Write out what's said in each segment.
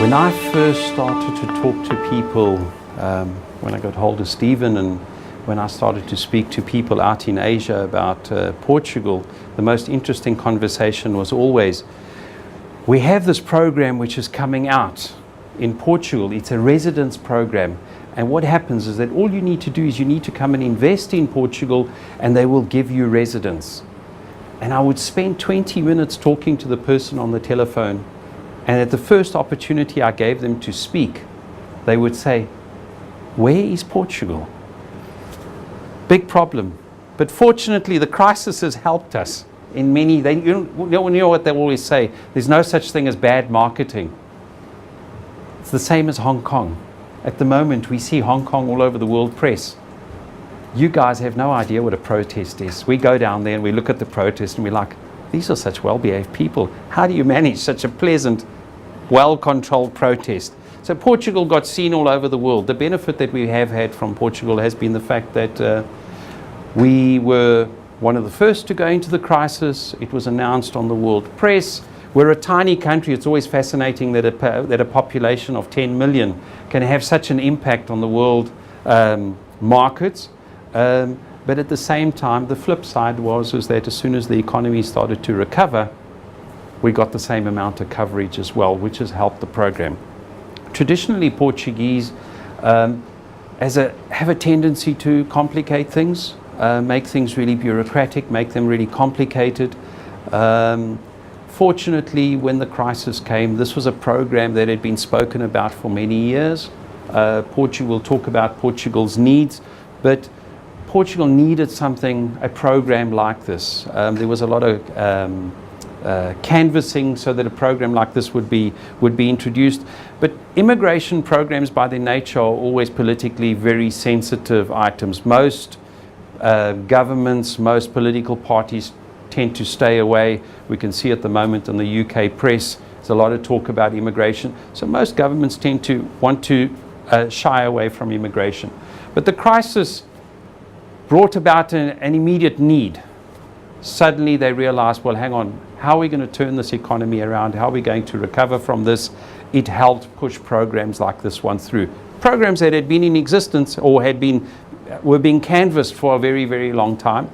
When I first started to talk to people, when I got hold of Stephen and when I started to speak to people out in Asia about Portugal, the most interesting conversation was always, we have this program which is coming out in Portugal. It's a residence program. And what happens is that all you need to do is you need to come and invest in Portugal and they will give you residence. And I would spend 20 minutes talking to the person on the telephone. And at the first opportunity I gave them to speak, they would say, where is Portugal? Big problem. But fortunately, the crisis has helped us in many, you know what they always say, there's no such thing as bad marketing. It's the same as Hong Kong. At the moment, we see Hong Kong all over the world press. You guys have no idea what a protest is. We go down there and we look at the protest and we're like, these are such well-behaved people. How do you manage such a pleasant, well-controlled protest? So Portugal got seen all over the world. The benefit that we have had from Portugal has been the fact that we were one of the first to go into the crisis. It was announced on the world press. We're a tiny country. It's always fascinating that a population of 10 million can have such an impact on the world markets. But at the same time, the flip side was that as soon as the economy started to recover, we got the same amount of coverage as well, which has helped the program. Traditionally, Portuguese have a tendency to complicate things, make things really bureaucratic, make them really complicated. Fortunately, when the crisis came, this was a program that had been spoken about for many years. Portugal will talk about Portugal's needs, but Portugal needed a program like this. There was a lot of canvassing so that a program like this would be introduced. But immigration programs by their nature are always politically very sensitive items. Most governments, most political parties tend to stay away. We can see at the moment in the UK press, there's a lot of talk about immigration. So most governments tend to want to shy away from immigration. But the crisis brought about an immediate need. Suddenly they realized, well, hang on, how are we going to turn this economy around? How are we going to recover from this? It helped push programs like this one through. Programs that had been in existence or were being canvassed for a very, very long time.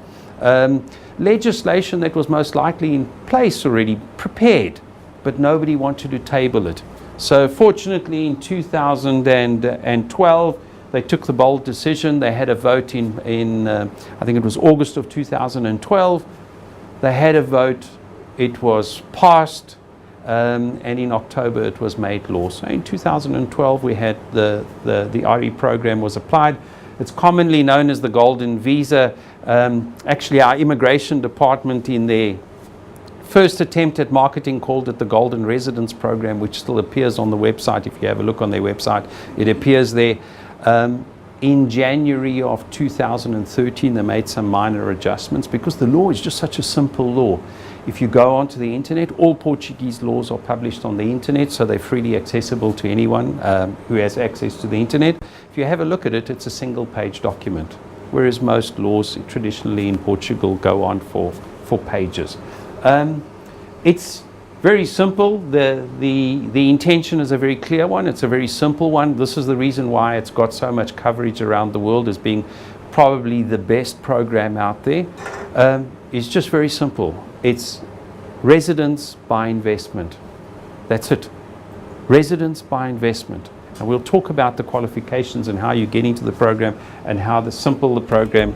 Legislation that was most likely in place already, prepared, but nobody wanted to table it. So fortunately in 2012, they took the bold decision. They had a vote in I think it was August of 2012. They had a vote. It was passed, and in October it was made law. So in 2012 we had the RE program was applied. It's commonly known as the Golden Visa. Actually, our immigration department in their first attempt at marketing called it the Golden Residence Program, which still appears on the website. If you have a look on their website, it appears there. In January of 2013, they made some minor adjustments because the law is just such a simple law. If you go onto the internet, all Portuguese laws are published on the internet, so they're freely accessible to anyone who has access to the internet. If you have a look at it, it's a single-page document, whereas most laws traditionally in Portugal go on for pages. It's very simple. The intention is a very clear one. It's a very simple one. This is the reason why it's got so much coverage around the world as being probably the best program out there. It's just very simple. It's residence by investment. That's it. Residence by investment. And we'll talk about the qualifications and how you get into the program and how simple the program